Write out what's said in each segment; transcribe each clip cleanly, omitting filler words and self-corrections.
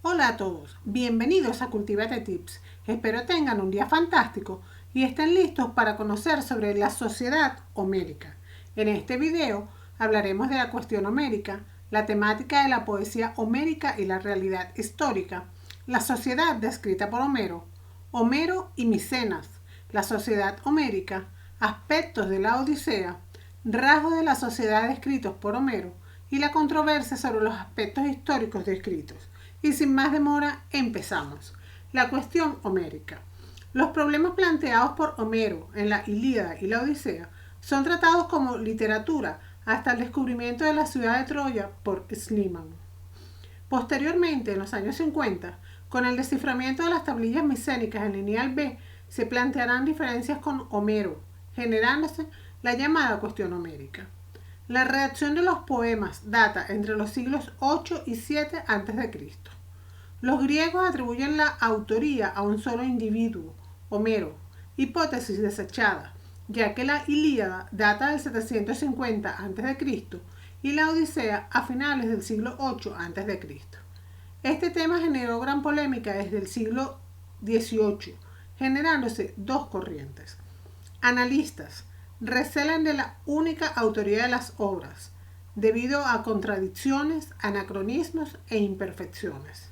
Hola a todos, bienvenidos a Cultivate Tips. Espero tengan un día fantástico y estén listos para conocer sobre la sociedad homérica. En este video hablaremos de la cuestión homérica, la temática de la poesía homérica y la realidad histórica, la sociedad descrita por Homero, Homero y Micenas, la sociedad homérica, aspectos de la Odisea, rasgos de la sociedad descritos por Homero y la controversia sobre los aspectos históricos descritos. Y sin más demora, empezamos. La cuestión homérica. Los problemas planteados por Homero en la Ilíada y la Odisea son tratados como literatura hasta el descubrimiento de la ciudad de Troya por Schliemann. Posteriormente, en los años 50, con el desciframiento de las tablillas micénicas en lineal B, se plantearán diferencias con Homero, generándose la llamada cuestión homérica. La redacción de los poemas data entre los siglos 8 y 7 a.C. Los griegos atribuyen la autoría a un solo individuo, Homero, hipótesis desechada, ya que la Ilíada data del 750 a.C. y la Odisea a finales del siglo 8 a.C. Este tema generó gran polémica desde el siglo XVIII, generándose dos corrientes. Analistas recelan de la única autoría de las obras, debido a contradicciones, anacronismos e imperfecciones.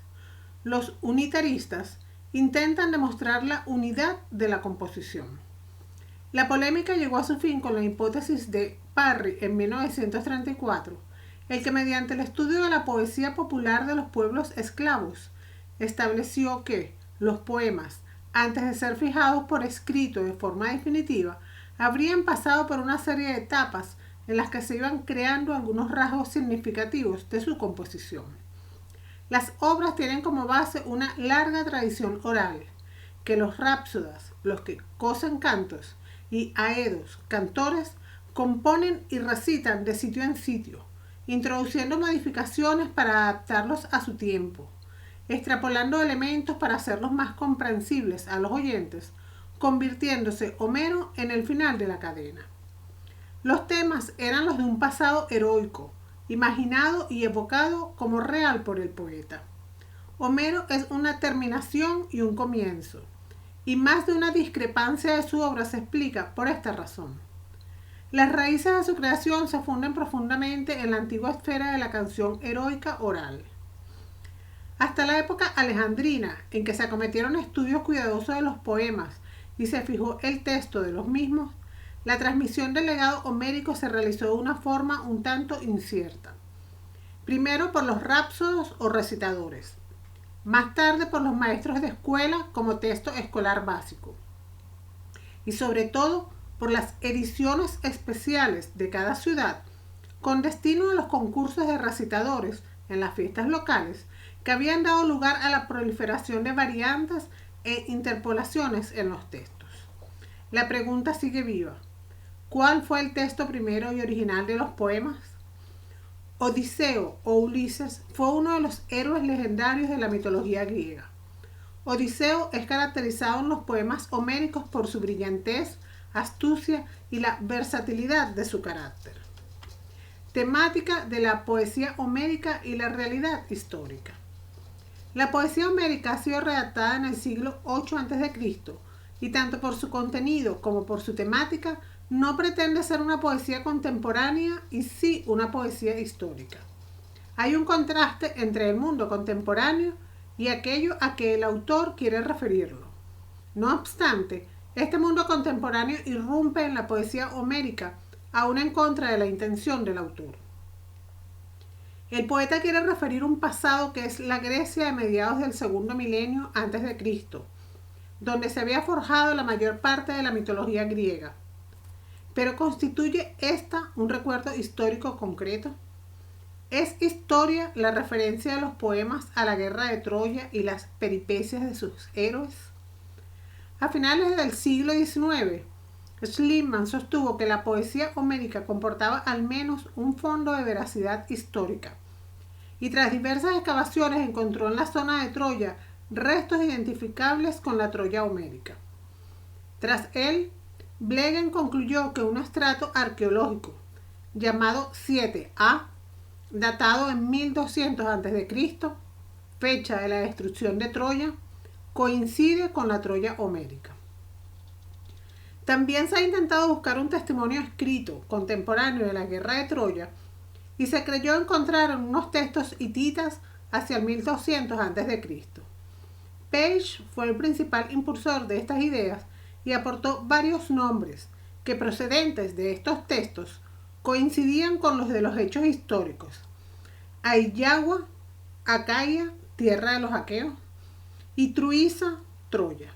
Los unitaristas intentan demostrar la unidad de la composición. La polémica llegó a su fin con la hipótesis de Parry en 1934, el que mediante el estudio de la poesía popular de los pueblos esclavos estableció que los poemas, antes de ser fijados por escrito de forma definitiva, habrían pasado por una serie de etapas en las que se iban creando algunos rasgos significativos de su composición. Las obras tienen como base una larga tradición oral, que los rapsodas, los que cosen cantos, y aedos, cantores, componen y recitan de sitio en sitio, introduciendo modificaciones para adaptarlos a su tiempo, extrapolando elementos para hacerlos más comprensibles a los oyentes, convirtiéndose Homero en el final de la cadena. Los temas eran los de un pasado heroico, imaginado y evocado como real por el poeta. Homero es una terminación y un comienzo, y más de una discrepancia de su obra se explica por esta razón. Las raíces de su creación se funden profundamente en la antigua esfera de la canción heroica oral. Hasta la época alejandrina, en que se acometieron estudios cuidadosos de los poemas y se fijó el texto de los mismos, la transmisión del legado homérico se realizó de una forma un tanto incierta. Primero por los rapsodos o recitadores, más tarde por los maestros de escuela como texto escolar básico, y sobre todo por las ediciones especiales de cada ciudad con destino a los concursos de recitadores en las fiestas locales que habían dado lugar a la proliferación de variantes e interpolaciones en los textos. La pregunta sigue viva. ¿Cuál fue el texto primero y original de los poemas? Odiseo o Ulises fue uno de los héroes legendarios de la mitología griega. Odiseo es caracterizado en los poemas homéricos por su brillantez, astucia y la versatilidad de su carácter. Temática de la poesía homérica y la realidad histórica. La poesía homérica ha sido redactada en el siglo 8 a.C. y tanto por su contenido como por su temática no pretende ser una poesía contemporánea y sí una poesía histórica. Hay un contraste entre el mundo contemporáneo y aquello a que el autor quiere referirlo. No obstante, este mundo contemporáneo irrumpe en la poesía homérica, aún en contra de la intención del autor. El poeta quiere referir un pasado que es la Grecia de mediados del segundo milenio antes de Cristo, donde se había forjado la mayor parte de la mitología griega. Pero ¿constituye esta un recuerdo histórico concreto? ¿Es historia la referencia de los poemas a la guerra de Troya y las peripecias de sus héroes? A finales del siglo XIX, Schliemann sostuvo que la poesía homérica comportaba al menos un fondo de veracidad histórica, y tras diversas excavaciones encontró en la zona de Troya restos identificables con la Troya homérica. Tras él, Blegen concluyó que un estrato arqueológico llamado 7A, datado en 1200 a.C., fecha de la destrucción de Troya coincide con la Troya homérica. También se ha intentado buscar un testimonio escrito contemporáneo de la guerra de Troya y se creyó encontrar en unos textos hititas hacia el 1200 a.C. Page fue el principal impulsor de estas ideas y aportó varios nombres que, procedentes de estos textos, coincidían con los de los hechos históricos: Aiyagua, Acaia, tierra de los aqueos, y Truisa, Troya.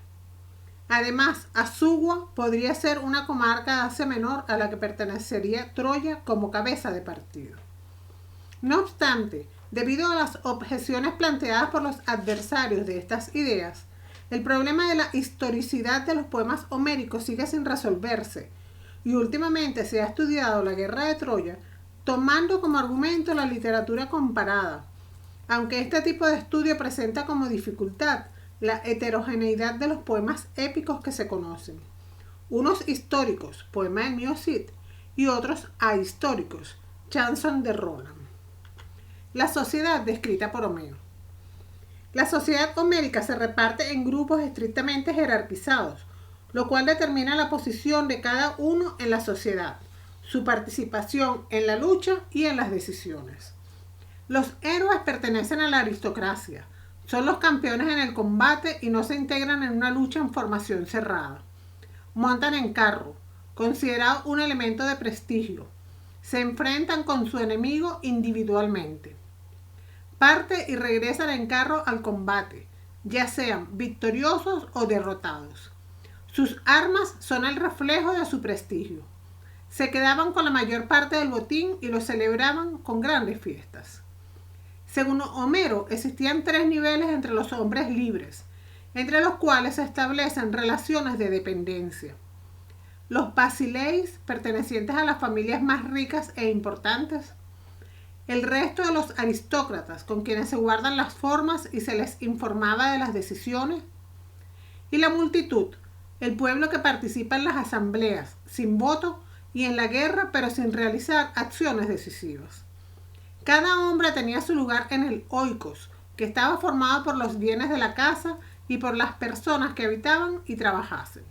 Además, Azugua podría ser una comarca de Asia Menor a la que pertenecería Troya como cabeza de partido. No obstante, debido a las objeciones planteadas por los adversarios de estas ideas, el problema de la historicidad de los poemas homéricos sigue sin resolverse, y últimamente se ha estudiado la guerra de Troya tomando como argumento la literatura comparada, aunque este tipo de estudio presenta como dificultad la heterogeneidad de los poemas épicos que se conocen, unos históricos, poema de Mio Cid, y otros ahistóricos, chanson de Roland. La sociedad descrita por Homero. La sociedad homérica se reparte en grupos estrictamente jerarquizados, lo cual determina la posición de cada uno en la sociedad, su participación en la lucha y en las decisiones. Los héroes pertenecen a la aristocracia, son los campeones en el combate y no se integran en una lucha en formación cerrada. Montan en carro, considerado un elemento de prestigio. Se enfrentan con su enemigo individualmente. Parte y regresan en carro al combate, ya sean victoriosos o derrotados. Sus armas son el reflejo de su prestigio. Se quedaban con la mayor parte del botín y lo celebraban con grandes fiestas. Según Homero, existían 3 niveles entre los hombres libres, entre los cuales se establecen relaciones de dependencia. Los basileis, pertenecientes a las familias más ricas e importantes. El resto de los aristócratas, con quienes se guardan las formas y se les informaba de las decisiones. Y la multitud, el pueblo que participa en las asambleas, sin voto, y en la guerra, pero sin realizar acciones decisivas. Cada hombre tenía su lugar en el oikos, que estaba formado por los bienes de la casa y por las personas que habitaban y trabajasen.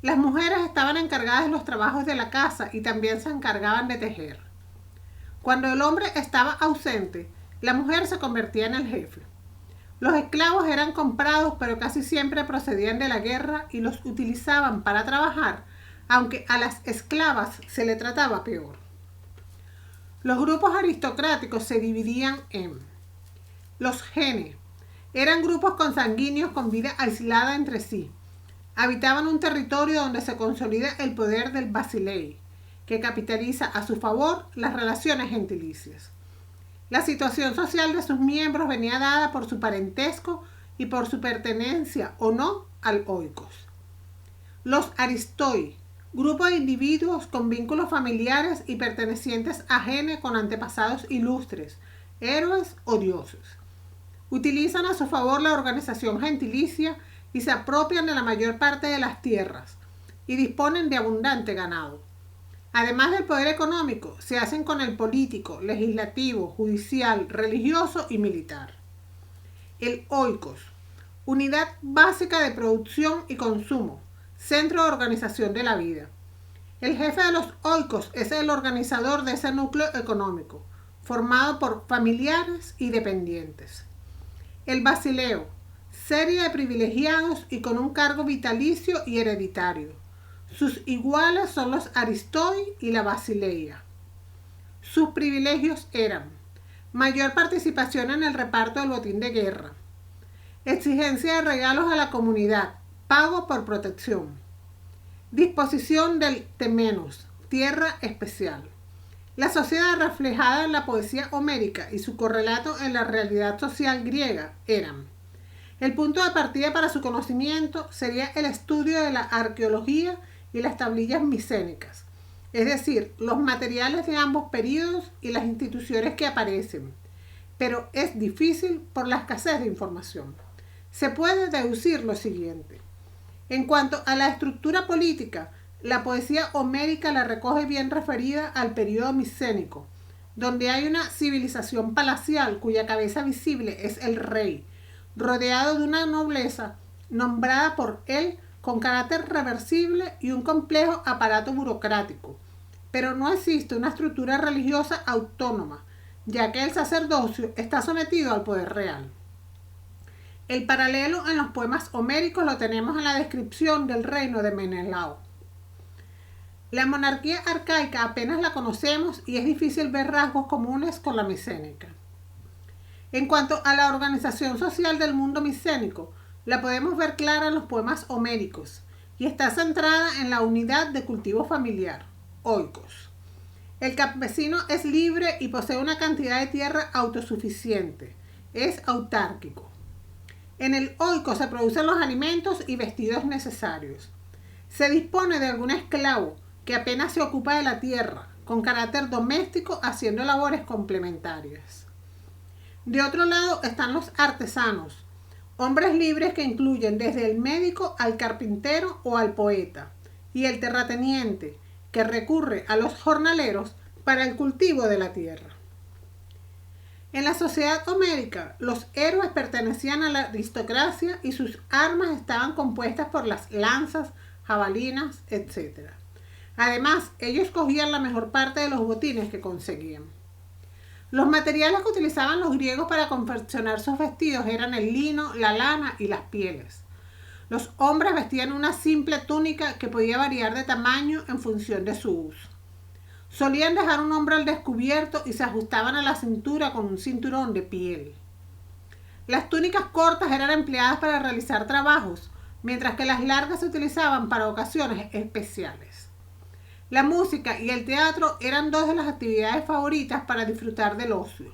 Las mujeres estaban encargadas de los trabajos de la casa y también se encargaban de tejer. Cuando el hombre estaba ausente, la mujer se convertía en el jefe. Los esclavos eran comprados, pero casi siempre procedían de la guerra y los utilizaban para trabajar, aunque a las esclavas se le trataba peor. Los grupos aristocráticos se dividían en los gene. Eran grupos consanguíneos con vida aislada entre sí. Habitaban un territorio donde se consolida el poder del basilei, que capitaliza a su favor las relaciones gentilicias. La situación social de sus miembros venía dada por su parentesco y por su pertenencia o no al oikos. Los aristoi, grupo de individuos con vínculos familiares y pertenecientes a gene con antepasados ilustres, héroes o dioses. Utilizan a su favor la organización gentilicia y se apropian de la mayor parte de las tierras y disponen de abundante ganado. Además del poder económico, se hacen con el político, legislativo, judicial, religioso y militar. El oikos, unidad básica de producción y consumo, centro de organización de la vida. El jefe de los oikos es el organizador de ese núcleo económico, formado por familiares y dependientes. El basileo, serie de privilegiados y con un cargo vitalicio y hereditario. Sus iguales son los aristoi y la basileia. Sus privilegios eran mayor participación en el reparto del botín de guerra, exigencia de regalos a la comunidad, pago por protección, disposición del temenos, tierra especial. La sociedad reflejada en la poesía homérica y su correlato en la realidad social griega eran: el punto de partida para su conocimiento sería el estudio de la arqueología y las tablillas micénicas, es decir, los materiales de ambos períodos y las instituciones que aparecen, pero es difícil por la escasez de información. Se puede deducir lo siguiente. En cuanto a la estructura política, la poesía homérica la recoge bien referida al período micénico, donde hay una civilización palacial cuya cabeza visible es el rey, rodeado de una nobleza nombrada por él con carácter reversible y un complejo aparato burocrático. Pero no existe una estructura religiosa autónoma, ya que el sacerdocio está sometido al poder real. El paralelo en los poemas homéricos lo tenemos en la descripción del reino de Menelao. La monarquía arcaica apenas la conocemos y es difícil ver rasgos comunes con la micénica. En cuanto a la organización social del mundo micénico, la podemos ver clara en los poemas homéricos y está centrada en la unidad de cultivo familiar, oikos. El campesino es libre y posee una cantidad de tierra autosuficiente, es autárquico. En el oiko se producen los alimentos y vestidos necesarios. Se dispone de algún esclavo que apenas se ocupa de la tierra, con carácter doméstico, haciendo labores complementarias. De otro lado están los artesanos, hombres libres que incluyen desde el médico al carpintero o al poeta, y el terrateniente, que recurre a los jornaleros para el cultivo de la tierra. En la sociedad homérica, los héroes pertenecían a la aristocracia y sus armas estaban compuestas por las lanzas, jabalinas, etc. Además, ellos cogían la mejor parte de los botines que conseguían. Los materiales que utilizaban los griegos para confeccionar sus vestidos eran el lino, la lana y las pieles. Los hombres vestían una simple túnica que podía variar de tamaño en función de su uso. Solían dejar un hombro al descubierto y se ajustaban a la cintura con un cinturón de piel. Las túnicas cortas eran empleadas para realizar trabajos, mientras que las largas se utilizaban para ocasiones especiales. La música y el teatro eran dos de las actividades favoritas para disfrutar del ocio.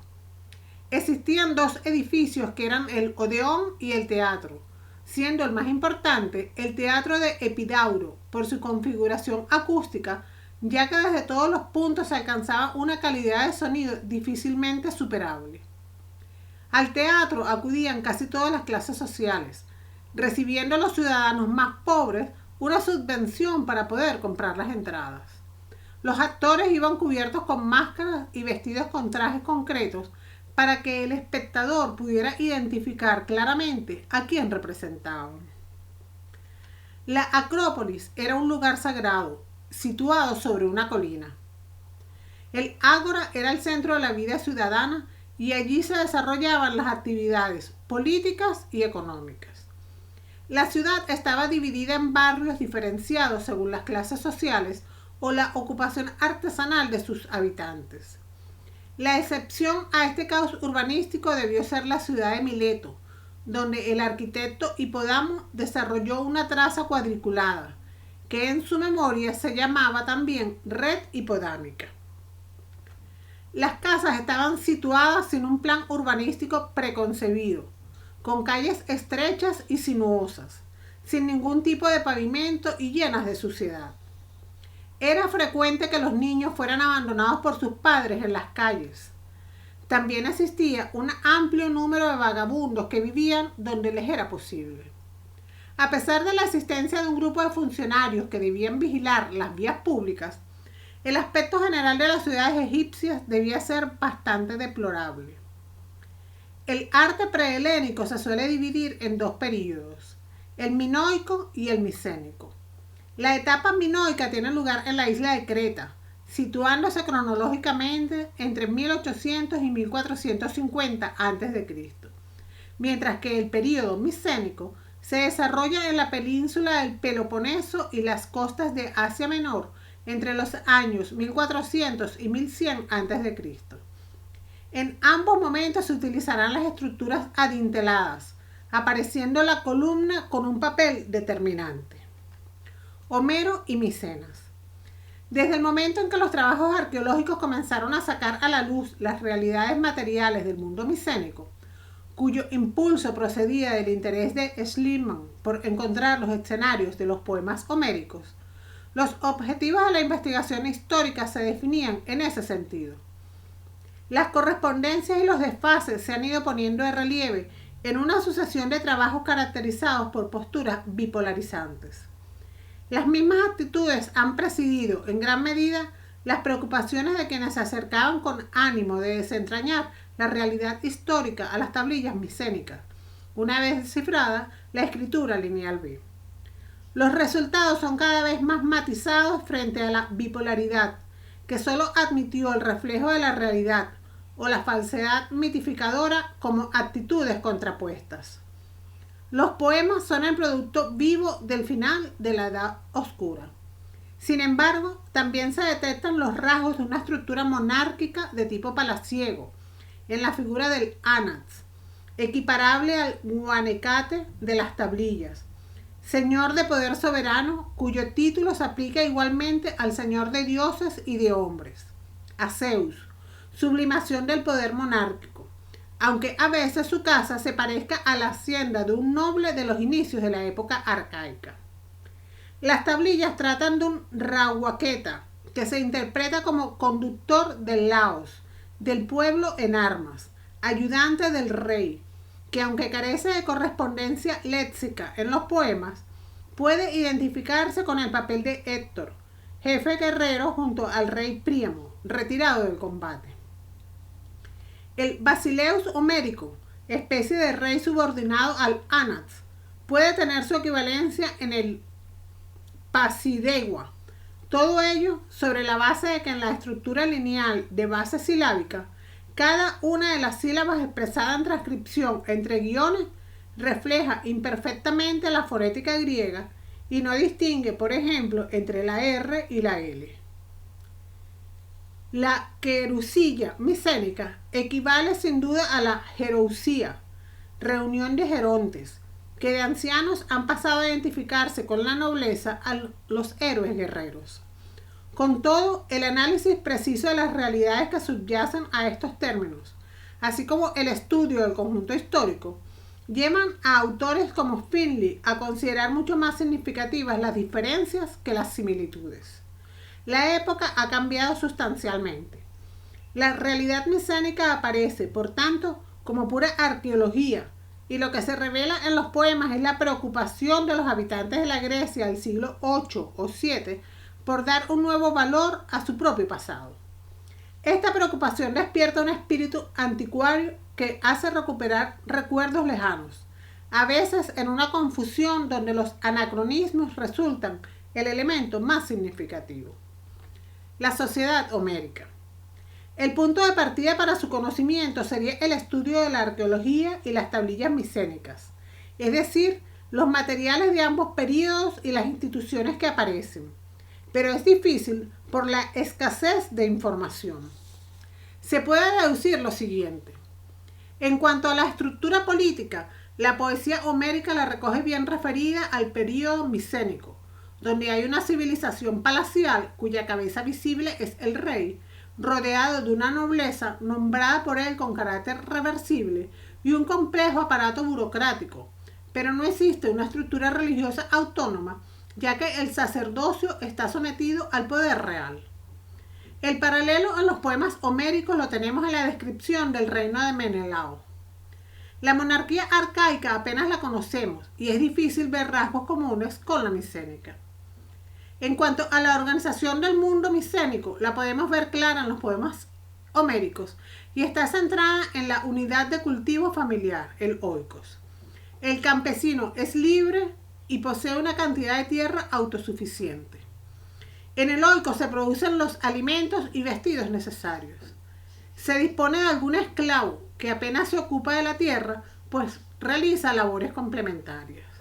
Existían dos edificios que eran el Odeón y el teatro, siendo el más importante el teatro de Epidauro por su configuración acústica, ya que desde todos los puntos se alcanzaba una calidad de sonido difícilmente superable. Al teatro acudían casi todas las clases sociales, recibiendo a los ciudadanos más pobres una subvención para poder comprar las entradas. Los actores iban cubiertos con máscaras y vestidos con trajes concretos para que el espectador pudiera identificar claramente a quién representaban. La Acrópolis era un lugar sagrado, situado sobre una colina. El ágora era el centro de la vida ciudadana y allí se desarrollaban las actividades políticas y económicas. La ciudad estaba dividida en barrios diferenciados según las clases sociales o la ocupación artesanal de sus habitantes. La excepción a este caos urbanístico debió ser la ciudad de Mileto, donde el arquitecto Hipódamo desarrolló una traza cuadriculada, que en su memoria se llamaba también Red Hipodámica. Las casas estaban situadas sin un plan urbanístico preconcebido, con calles estrechas y sinuosas, sin ningún tipo de pavimento y llenas de suciedad. Era frecuente que los niños fueran abandonados por sus padres en las calles. También existía un amplio número de vagabundos que vivían donde les era posible. A pesar de la existencia de un grupo de funcionarios que debían vigilar las vías públicas, el aspecto general de las ciudades egipcias debía ser bastante deplorable. El arte prehelénico se suele dividir en dos períodos, el minoico y el micénico. La etapa minoica tiene lugar en la isla de Creta, situándose cronológicamente entre 1800 y 1450 a.C., mientras que el período micénico se desarrolla en la península del Peloponeso y las costas de Asia Menor entre los años 1400 y 1100 a.C. En ambos momentos se utilizarán las estructuras adinteladas, apareciendo la columna con un papel determinante. Homero y Micenas. Desde el momento en que los trabajos arqueológicos comenzaron a sacar a la luz las realidades materiales del mundo micénico, cuyo impulso procedía del interés de Schliemann por encontrar los escenarios de los poemas homéricos, los objetivos de la investigación histórica se definían en ese sentido. Las correspondencias y los desfases se han ido poniendo de relieve en una sucesión de trabajos caracterizados por posturas bipolarizantes. Las mismas actitudes han presidido en gran medida las preocupaciones de quienes se acercaban con ánimo de desentrañar la realidad histórica a las tablillas micénicas, una vez descifrada la escritura lineal B. Los resultados son cada vez más matizados frente a la bipolaridad, que solo admitió el reflejo de la realidad o la falsedad mitificadora como actitudes contrapuestas. Los poemas son el producto vivo del final de la Edad Oscura. Sin embargo, también se detectan los rasgos de una estructura monárquica de tipo palaciego en la figura del Anax, equiparable al Guanecate de las tablillas, señor de poder soberano cuyo título se aplica igualmente al señor de dioses y de hombres, a Zeus, sublimación del poder monárquico, aunque a veces su casa se parezca a la hacienda de un noble de los inicios de la época arcaica. Las tablillas tratan de un Rahuaqueta, que se interpreta como conductor del Laos, del pueblo en armas, ayudante del rey, que aunque carece de correspondencia léxica en los poemas, puede identificarse con el papel de Héctor, jefe guerrero junto al rey Príamo, retirado del combate. El Basileus homérico, especie de rey subordinado al Anax, puede tener su equivalencia en el Pasidegua. Todo ello sobre la base de que en la estructura lineal de base silábica, cada una de las sílabas expresada en transcripción entre guiones refleja imperfectamente la fonética griega y no distingue, por ejemplo, entre la R y la L. La querusilla micénica equivale sin duda a la gerousía, reunión de gerontes, que de ancianos han pasado a identificarse con la nobleza a los héroes guerreros. Con todo, el análisis preciso de las realidades que subyacen a estos términos, así como el estudio del conjunto histórico, llevan a autores como Finley a considerar mucho más significativas las diferencias que las similitudes. La época ha cambiado sustancialmente. La realidad micénica aparece, por tanto, como pura arqueología, y lo que se revela en los poemas es la preocupación de los habitantes de la Grecia del siglo VIII o VII por dar un nuevo valor a su propio pasado. Esta preocupación despierta un espíritu anticuario que hace recuperar recuerdos lejanos, a veces en una confusión donde los anacronismos resultan el elemento más significativo. La sociedad homérica. El punto de partida para su conocimiento sería el estudio de la arqueología y las tablillas micénicas, es decir, los materiales de ambos períodos y las instituciones que aparecen, pero es difícil por la escasez de información. Se puede deducir lo siguiente. En cuanto a la estructura política, la poesía homérica la recoge bien referida al período micénico, donde hay una civilización palacial cuya cabeza visible es el rey, rodeado de una nobleza nombrada por él con carácter reversible y un complejo aparato burocrático, pero no existe una estructura religiosa autónoma, ya que el sacerdocio está sometido al poder real. El paralelo en los poemas homéricos lo tenemos en la descripción del reino de Menelao. La monarquía arcaica apenas la conocemos y es difícil ver rasgos comunes con la micénica. En cuanto a la organización del mundo micénico, la podemos ver clara en los poemas homéricos y está centrada en la unidad de cultivo familiar, el oikos. El campesino es libre y posee una cantidad de tierra autosuficiente. En el oikos se producen los alimentos y vestidos necesarios. Se dispone de algún esclavo que apenas se ocupa de la tierra, pues realiza labores complementarias.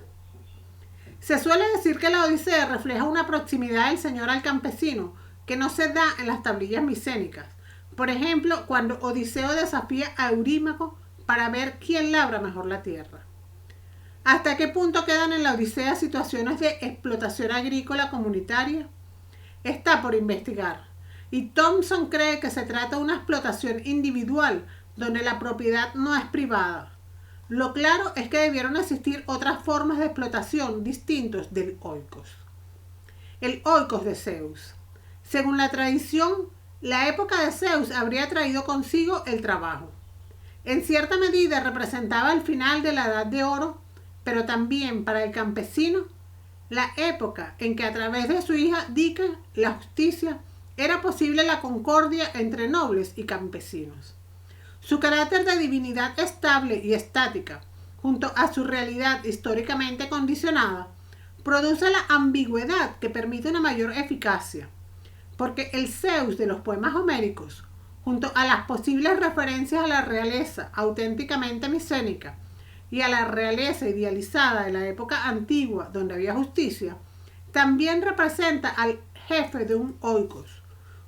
Se suele decir que la Odisea refleja una proximidad del señor al campesino que no se da en las tablillas micénicas. Por ejemplo, cuando Odiseo desafía a Eurímaco para ver quién labra mejor la tierra. ¿Hasta qué punto quedan en la Odisea situaciones de explotación agrícola comunitaria? Está por investigar, y Thompson cree que se trata de una explotación individual donde la propiedad no es privada. Lo claro es que debieron existir otras formas de explotación distintos del oikos. El oikos de Zeus. Según la tradición, la época de Zeus habría traído consigo el trabajo. En cierta medida representaba el final de la Edad de Oro, pero también para el campesino, la época en que a través de su hija Dike, la justicia era posible la concordia entre nobles y campesinos. Su carácter de divinidad estable y estática, junto a su realidad históricamente condicionada, produce la ambigüedad que permite una mayor eficacia, porque el Zeus de los poemas homéricos, junto a las posibles referencias a la realeza auténticamente micénica y a la realeza idealizada de la época antigua donde había justicia, también representa al jefe de un oikos,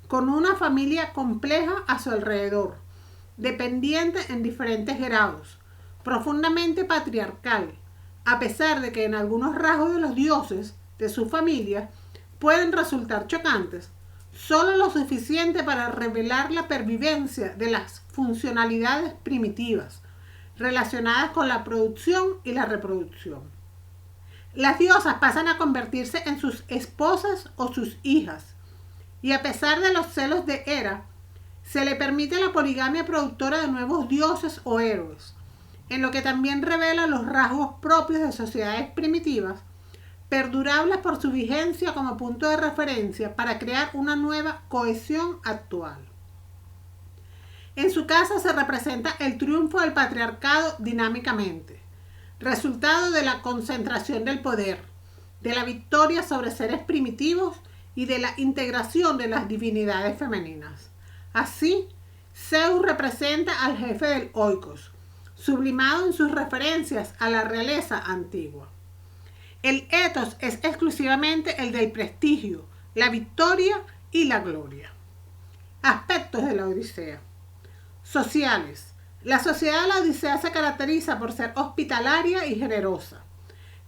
con una familia compleja a su alrededor, dependiente en diferentes grados, profundamente patriarcal, a pesar de que en algunos rasgos de los dioses de su familia pueden resultar chocantes, solo lo suficiente para revelar la pervivencia de las funcionalidades primitivas relacionadas con la producción y la reproducción. Las diosas pasan a convertirse en sus esposas o sus hijas, y a pesar de los celos de Hera, se le permite la poligamia productora de nuevos dioses o héroes, en lo que también revela los rasgos propios de sociedades primitivas, perdurables por su vigencia como punto de referencia para crear una nueva cohesión actual. En su casa se representa el triunfo del patriarcado dinámicamente, resultado de la concentración del poder, de la victoria sobre seres primitivos y de la integración de las divinidades femeninas. Así, Zeus representa al jefe del oikos, sublimado en sus referencias a la realeza antigua. El etos es exclusivamente el del prestigio, la victoria y la gloria. Aspectos de la Odisea. Sociales. La sociedad de la Odisea se caracteriza por ser hospitalaria y generosa.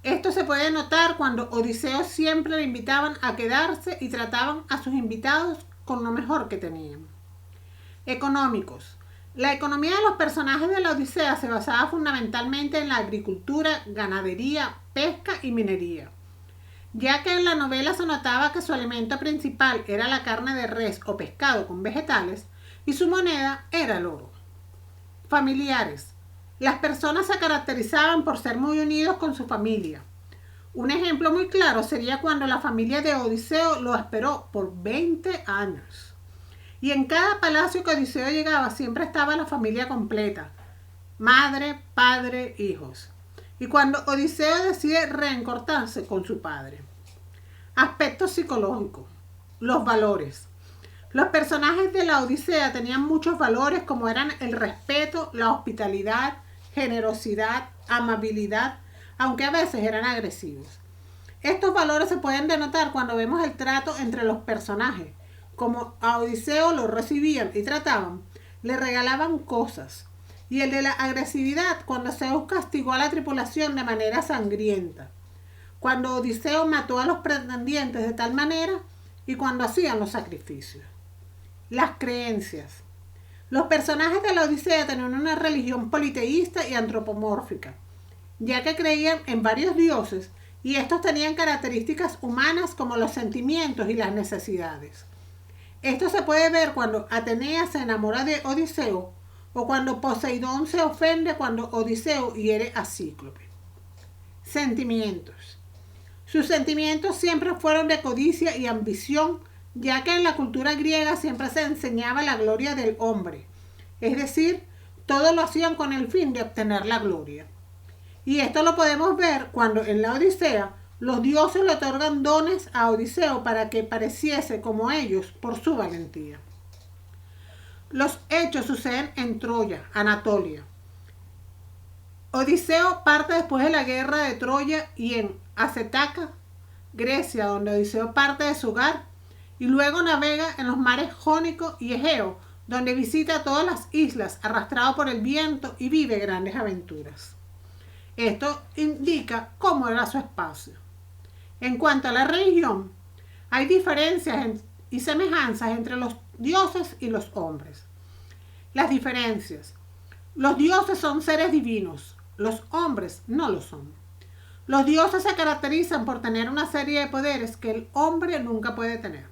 Esto se puede notar cuando Odiseo siempre le invitaban a quedarse y trataban a sus invitados con lo mejor que tenían. Económicos. La economía de los personajes de la Odisea se basaba fundamentalmente en la agricultura, ganadería, pesca y minería, ya que en la novela se notaba que su alimento principal era la carne de res o pescado con vegetales y su moneda era el oro. Familiares. Las personas se caracterizaban por ser muy unidos con su familia. Un ejemplo muy claro sería cuando la familia de Odiseo lo esperó por 20 años. Y en cada palacio que Odiseo llegaba siempre estaba la familia completa, madre, padre, hijos. Y cuando Odiseo decide reencontrarse con su padre. Aspecto psicológico. Los valores. Los personajes de la Odisea tenían muchos valores como eran el respeto, la hospitalidad, generosidad, amabilidad, aunque a veces eran agresivos. Estos valores se pueden denotar cuando vemos el trato entre los personajes. Como a Odiseo lo recibían y trataban, le regalaban cosas. Y el de la agresividad, cuando Zeus castigó a la tripulación de manera sangrienta. Cuando Odiseo mató a los pretendientes de tal manera y cuando hacían los sacrificios. Las creencias. Los personajes de la Odisea tenían una religión politeísta y antropomórfica, ya que creían en varios dioses y estos tenían características humanas como los sentimientos y las necesidades. Esto se puede ver cuando Atenea se enamora de Odiseo o cuando Poseidón se ofende cuando Odiseo hiere a Cíclope. Sentimientos. Sus sentimientos siempre fueron de codicia y ambición, ya que en la cultura griega siempre se enseñaba la gloria del hombre, es decir, todo lo hacían con el fin de obtener la gloria. Y esto lo podemos ver cuando en la Odisea los dioses le otorgan dones a Odiseo para que pareciese como ellos por su valentía. Los hechos suceden en Troya, Anatolia. Odiseo parte después de la guerra de Troya y en Acetaca, Grecia, donde Odiseo parte de su hogar y luego navega en los mares Jónico y Egeo, donde visita todas las islas arrastrado por el viento y vive grandes aventuras. Esto indica cómo era su espacio. En cuanto a la religión, hay diferencias y semejanzas entre los dioses y los hombres. Las diferencias. Los dioses son seres divinos, los hombres no lo son. Los dioses se caracterizan por tener una serie de poderes que el hombre nunca puede tener.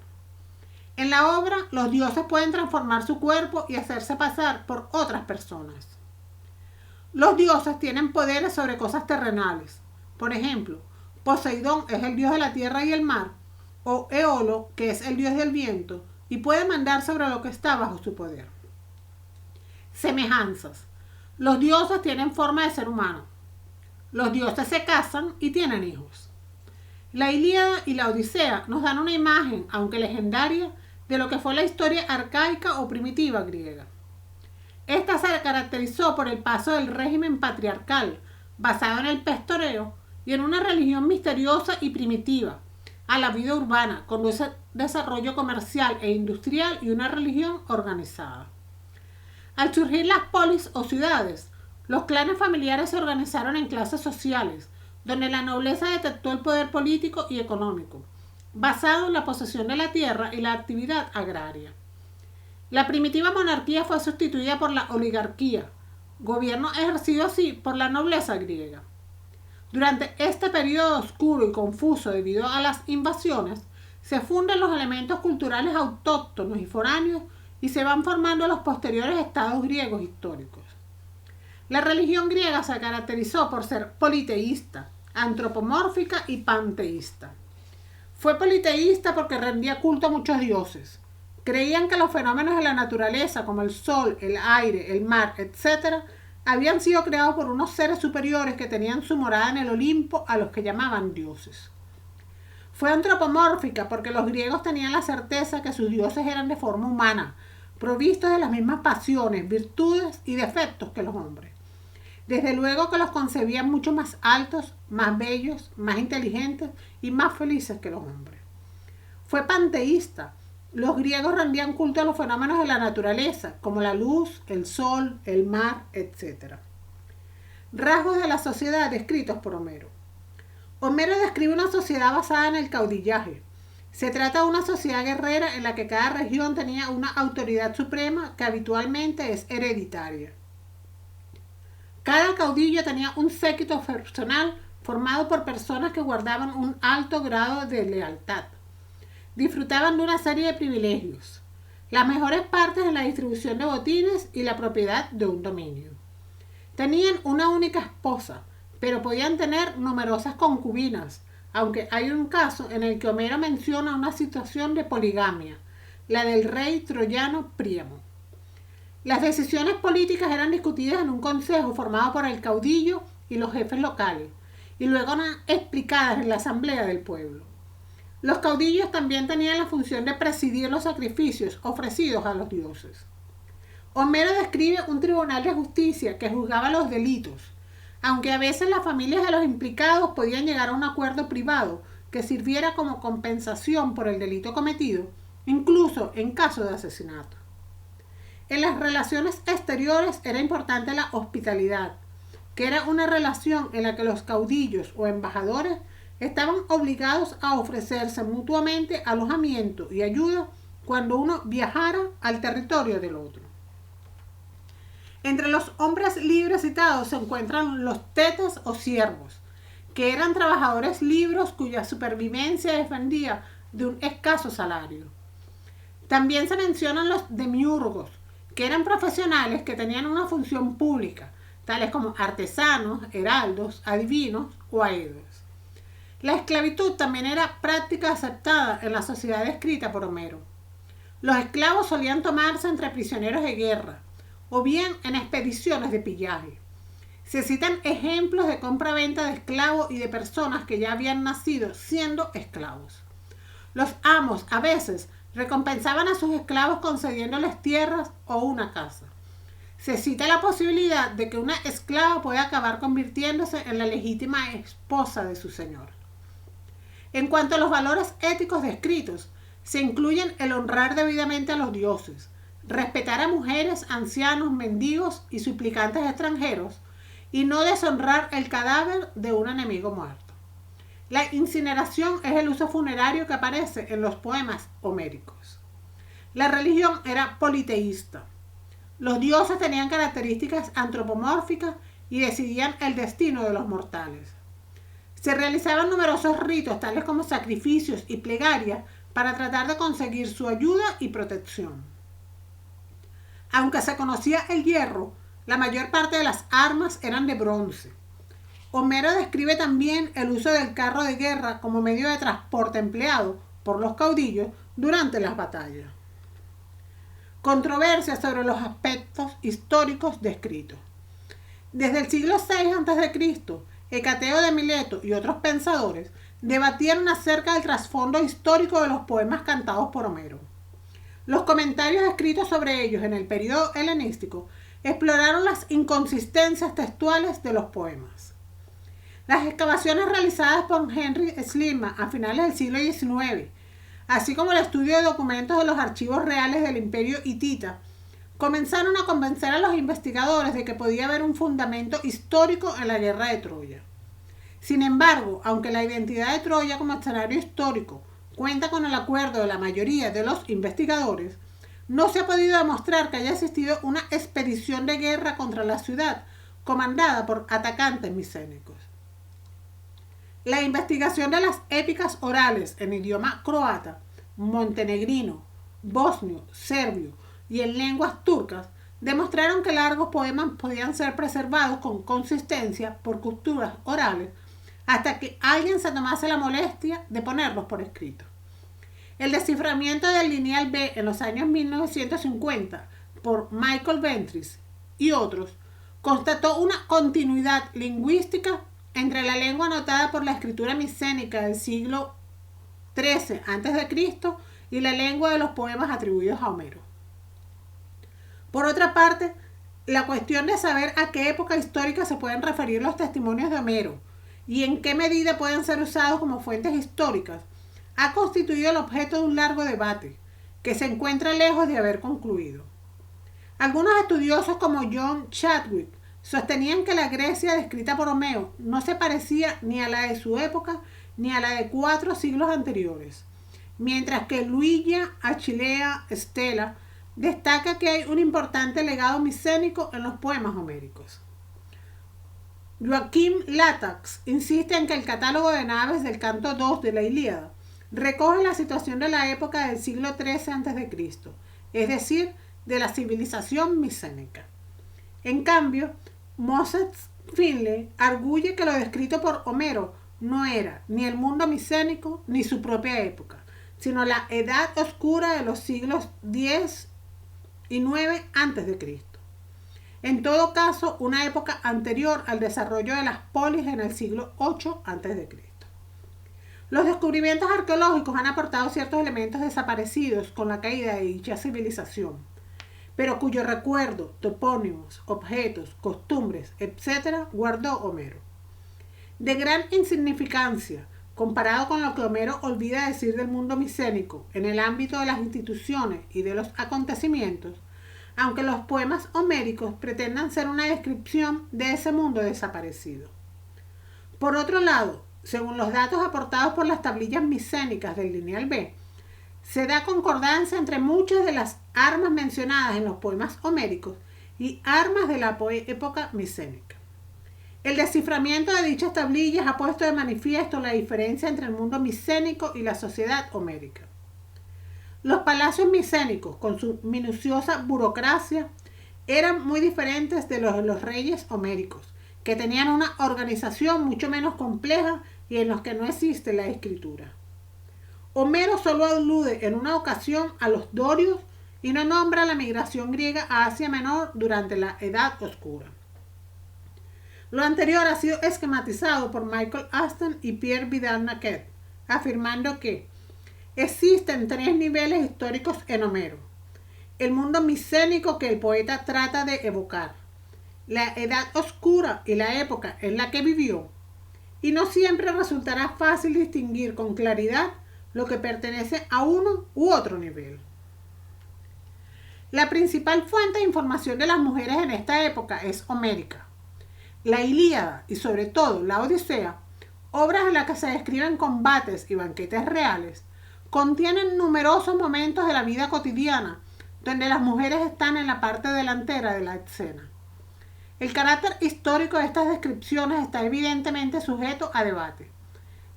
En la obra, los dioses pueden transformar su cuerpo y hacerse pasar por otras personas. Los dioses tienen poderes sobre cosas terrenales. Por ejemplo, Poseidón es el dios de la tierra y el mar, o Eolo, que es el dios del viento, y puede mandar sobre lo que está bajo su poder. Semejanzas. Los dioses tienen forma de ser humano. Los dioses se casan y tienen hijos. La Ilíada y la Odisea nos dan una imagen, aunque legendaria, de lo que fue la historia arcaica o primitiva griega. Esta se caracterizó por el paso del régimen patriarcal, basado en el pastoreo y en una religión misteriosa y primitiva, a la vida urbana, con un desarrollo comercial e industrial y una religión organizada. Al surgir las polis o ciudades, los clanes familiares se organizaron en clases sociales, donde la nobleza detectó el poder político y económico, basado en la posesión de la tierra y la actividad agraria. La primitiva monarquía fue sustituida por la oligarquía, gobierno ejercido así por la nobleza griega. Durante este periodo oscuro y confuso debido a las invasiones, se funden los elementos culturales autóctonos y foráneos y se van formando los posteriores estados griegos históricos. La religión griega se caracterizó por ser politeísta, antropomórfica y panteísta. Fue politeísta porque rendía culto a muchos dioses. Creían que los fenómenos de la naturaleza, como el sol, el aire, el mar, etc., habían sido creados por unos seres superiores que tenían su morada en el Olimpo, a los que llamaban dioses. Fue antropomórfica porque los griegos tenían la certeza que sus dioses eran de forma humana, provistos de las mismas pasiones, virtudes y defectos que los hombres. Desde luego que los concebían mucho más altos, más bellos, más inteligentes y más felices que los hombres. Fue panteísta. Los griegos rendían culto a los fenómenos de la naturaleza, como la luz, el sol, el mar, etc. Rasgos de la sociedad descritos por Homero. Homero describe una sociedad basada en el caudillaje. Se trata de una sociedad guerrera en la que cada región tenía una autoridad suprema que habitualmente es hereditaria. Cada caudillo tenía un séquito personal formado por personas que guardaban un alto grado de lealtad. Disfrutaban de una serie de privilegios, las mejores partes en la distribución de botines y la propiedad de un dominio. Tenían una única esposa, pero podían tener numerosas concubinas, aunque hay un caso en el que Homero menciona una situación de poligamia, la del rey troyano Príamo. Las decisiones políticas eran discutidas en un consejo formado por el caudillo y los jefes locales, y luego eran explicadas en la asamblea del pueblo. Los caudillos también tenían la función de presidir los sacrificios ofrecidos a los dioses. Homero describe un tribunal de justicia que juzgaba los delitos, aunque a veces las familias de los implicados podían llegar a un acuerdo privado que sirviera como compensación por el delito cometido, incluso en caso de asesinato. En las relaciones exteriores era importante la hospitalidad, que era una relación en la que los caudillos o embajadores estaban obligados a ofrecerse mutuamente alojamiento y ayuda cuando uno viajara al territorio del otro. Entre los hombres libres citados se encuentran los tetas o siervos, que eran trabajadores libres cuya supervivencia dependía de un escaso salario. También se mencionan los demiurgos, que eran profesionales que tenían una función pública, tales como artesanos, heraldos, adivinos o aedos. La esclavitud también era práctica aceptada en la sociedad descrita por Homero. Los esclavos solían tomarse entre prisioneros de guerra, o bien en expediciones de pillaje. Se citan ejemplos de compra-venta de esclavos y de personas que ya habían nacido siendo esclavos. Los amos a veces recompensaban a sus esclavos concediéndoles tierras o una casa. Se cita la posibilidad de que una esclava pueda acabar convirtiéndose en la legítima esposa de su señor. En cuanto a los valores éticos descritos, se incluyen el honrar debidamente a los dioses, respetar a mujeres, ancianos, mendigos y suplicantes extranjeros, y no deshonrar el cadáver de un enemigo muerto. La incineración es el uso funerario que aparece en los poemas homéricos. La religión era politeísta. Los dioses tenían características antropomórficas y decidían el destino de los mortales. Se realizaban numerosos ritos, tales como sacrificios y plegarias, para tratar de conseguir su ayuda y protección. Aunque se conocía el hierro, la mayor parte de las armas eran de bronce. Homero describe también el uso del carro de guerra como medio de transporte empleado por los caudillos durante las batallas. controversias sobre los aspectos históricos descritos. Desde el siglo VI a.C., Hecateo de Mileto y otros pensadores debatieron acerca del trasfondo histórico de los poemas cantados por Homero. Los comentarios escritos sobre ellos en el período helenístico exploraron las inconsistencias textuales de los poemas. Las excavaciones realizadas por Henry Schliemann a finales del siglo XIX, así como el estudio de documentos de los archivos reales del Imperio hitita, comenzaron a convencer a los investigadores de que podía haber un fundamento histórico en la guerra de Troya. Sin embargo, aunque la identidad de Troya como escenario histórico cuenta con el acuerdo de la mayoría de los investigadores, no se ha podido demostrar que haya existido una expedición de guerra contra la ciudad comandada por atacantes micénicos. La investigación de las épicas orales en idioma croata, montenegrino, bosnio, serbio y en lenguas turcas demostraron que largos poemas podían ser preservados con consistencia por culturas orales hasta que alguien se tomase la molestia de ponerlos por escrito. El desciframiento del lineal B en los años 1950 por Michael Ventris y otros constató una continuidad lingüística entre la lengua anotada por la escritura micénica del siglo XIII a.C. y la lengua de los poemas atribuidos a Homero. Por otra parte, la cuestión de saber a qué época histórica se pueden referir los testimonios de Homero y en qué medida pueden ser usados como fuentes históricas ha constituido el objeto de un largo debate que se encuentra lejos de haber concluido. Algunos estudiosos como John Chadwick sostenían que la Grecia descrita por Homero no se parecía ni a la de su época ni a la de 4 siglos anteriores, mientras que Luigi Achillea Stella destaca que hay un importante legado micénico en los poemas homéricos. Joachim Latax insiste en que el catálogo de naves del canto 2 de la Ilíada recoge la situación de la época del siglo XIII a.C., es decir, de la civilización micénica. En cambio, Moses Finley arguye que lo descrito por Homero no era ni el mundo micénico ni su propia época, sino la edad oscura de los siglos X y IX a.C. En todo caso, una época anterior al desarrollo de las polis en el siglo VIII a.C. Los descubrimientos arqueológicos han aportado ciertos elementos desaparecidos con la caída de dicha civilización, pero cuyo recuerdo, topónimos, objetos, costumbres, etc. guardó Homero. De gran insignificancia, comparado con lo que Homero olvida decir del mundo micénico en el ámbito de las instituciones y de los acontecimientos, aunque los poemas homéricos pretendan ser una descripción de ese mundo desaparecido. Por otro lado, según los datos aportados por las tablillas micénicas del lineal B, se da concordancia entre muchas de las armas mencionadas en los poemas homéricos y armas de la época micénica. El desciframiento de dichas tablillas ha puesto de manifiesto la diferencia entre el mundo micénico y la sociedad homérica. Los palacios micénicos, con su minuciosa burocracia, eran muy diferentes de los reyes homéricos, que tenían una organización mucho menos compleja y en los que no existe la escritura. Homero solo alude en una ocasión a los dorios y no nombra la migración griega a Asia Menor durante la Edad Oscura. Lo anterior ha sido esquematizado por Michael Aston y Pierre Vidal-Naquet, afirmando que existen 3 niveles históricos en Homero: el mundo micénico que el poeta trata de evocar, la Edad Oscura y la época en la que vivió, y no siempre resultará fácil distinguir con claridad lo que pertenece a uno u otro nivel. La principal fuente de información de las mujeres en esta época es homérica. La Ilíada y sobre todo la Odisea, obras en las que se describen combates y banquetes reales, contienen numerosos momentos de la vida cotidiana donde las mujeres están en la parte delantera de la escena. El carácter histórico de estas descripciones está evidentemente sujeto a debate.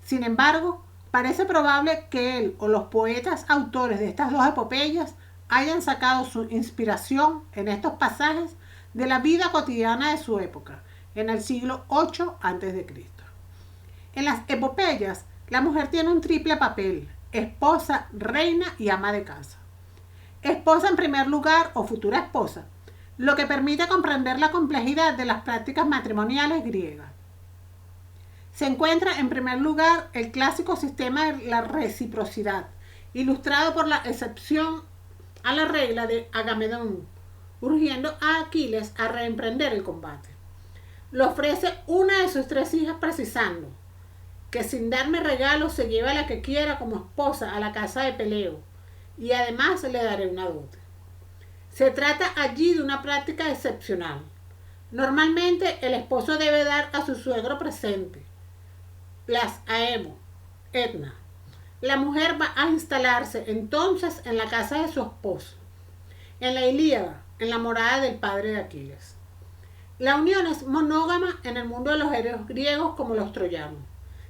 Sin embargo, parece probable que él o los poetas autores de estas 2 epopeyas hayan sacado su inspiración en estos pasajes de la vida cotidiana de su época, en el siglo VIII a.C. En las epopeyas, la mujer tiene un triple papel: esposa, reina y ama de casa. esposa en primer lugar o futura esposa, lo que permite comprender la complejidad de las prácticas matrimoniales griegas. Se encuentra en primer lugar el clásico sistema de la reciprocidad, ilustrado por la excepción a la regla de Agamedón, urgiendo a Aquiles a reemprender el combate. Le ofrece una de sus 3 hijas precisando que sin darme regalos se lleve a la que quiera como esposa a la casa de Peleo y además le daré una dote. Se trata allí de una práctica excepcional. Normalmente el esposo debe dar a su suegro presente, las Aemo, Etna. La mujer va a instalarse entonces en la casa de su esposo, en la Ilíada, en la morada del padre de Aquiles. La unión es monógama en el mundo de los héroes griegos como los troyanos.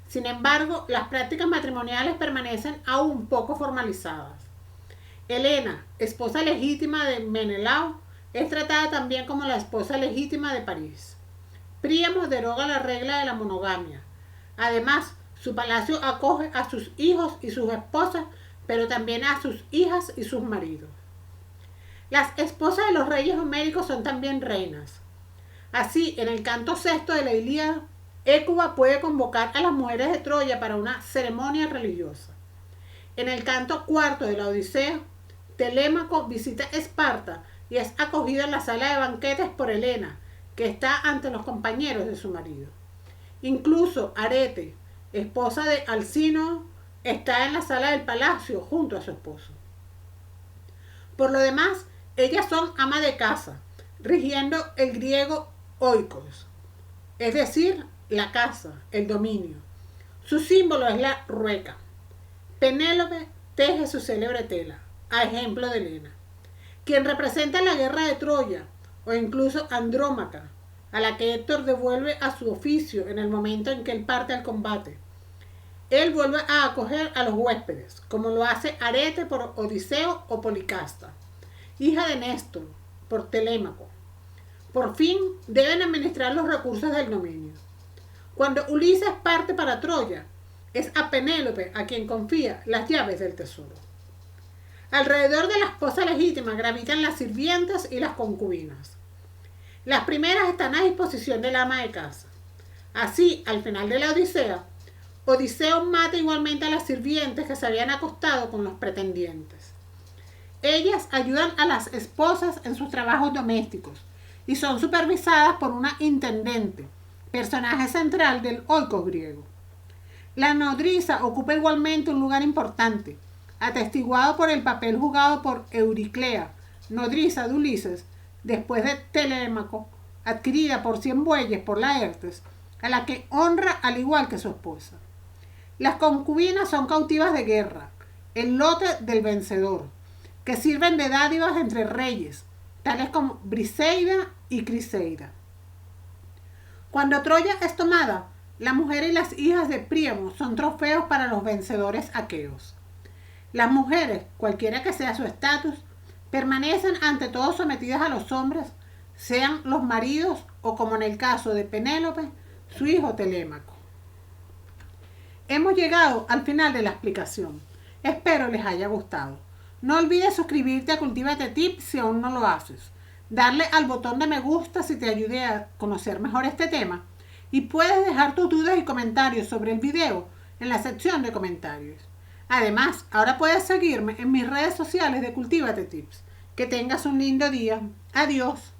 Sin embargo, las prácticas matrimoniales permanecen aún poco formalizadas. Helena, esposa legítima de Menelao, es tratada también como la esposa legítima de París. Príamo deroga la regla de la monogamia. Además, su palacio acoge a sus hijos y sus esposas, pero también a sus hijas y sus maridos. Las esposas de los reyes homéricos son también reinas. Así, en el canto sexto de la Ilíada, Hécuba puede convocar a las mujeres de Troya para una ceremonia religiosa. En el canto cuarto de la Odisea, Telémaco visita Esparta y es acogido en la sala de banquetes por Helena, que está ante los compañeros de su marido. Incluso Arete, esposa de Alcínoo, está en la sala del palacio junto a su esposo. Por lo demás, ellas son ama de casa, rigiendo el griego oikos, es decir, la casa, el dominio. Su símbolo es la rueca. Penélope teje su célebre tela, a ejemplo de Helena, quien representa la guerra de Troya, o incluso Andrómaca, a la que Héctor devuelve a su oficio en el momento en que él parte al combate. Él vuelve a acoger a los huéspedes, como lo hace Arete por Odiseo o Policasta, hija de Néstor, por Telémaco. Por fin, deben administrar los recursos del dominio. Cuando Ulises parte para Troya, es a Penélope a quien confía las llaves del tesoro. Alrededor de la esposa legítima gravitan las sirvientas y las concubinas. Las primeras están a disposición del ama de casa. Así, al final de la Odisea, Odiseo mata igualmente a las sirvientes que se habían acostado con los pretendientes. Ellas ayudan a las esposas en sus trabajos domésticos y son supervisadas por una intendente, personaje central del oikos griego. La nodriza ocupa igualmente un lugar importante, atestiguado por el papel jugado por Euriclea, nodriza de Ulises, después de Telémaco, adquirida por 100 bueyes por Laertes, a la que honra al igual que su esposa. Las concubinas son cautivas de guerra, el lote del vencedor, que sirven de dádivas entre reyes, tales como Briseida y Criseida. Cuando Troya es tomada, la mujer y las hijas de Príamo son trofeos para los vencedores aqueos. Las mujeres, cualquiera que sea su estatus, permanecen ante todo sometidas a los hombres, sean los maridos o, como en el caso de Penélope, su hijo Telémaco. Hemos llegado al final de la explicación. Espero les haya gustado. No olvides suscribirte a Cultívate Tips si aún no lo haces. Darle al botón de me gusta si te ayude a conocer mejor este tema. Y puedes dejar tus dudas y comentarios sobre el video en la sección de comentarios. Además, ahora puedes seguirme en mis redes sociales de Cultívate Tips. Que tengas un lindo día. Adiós.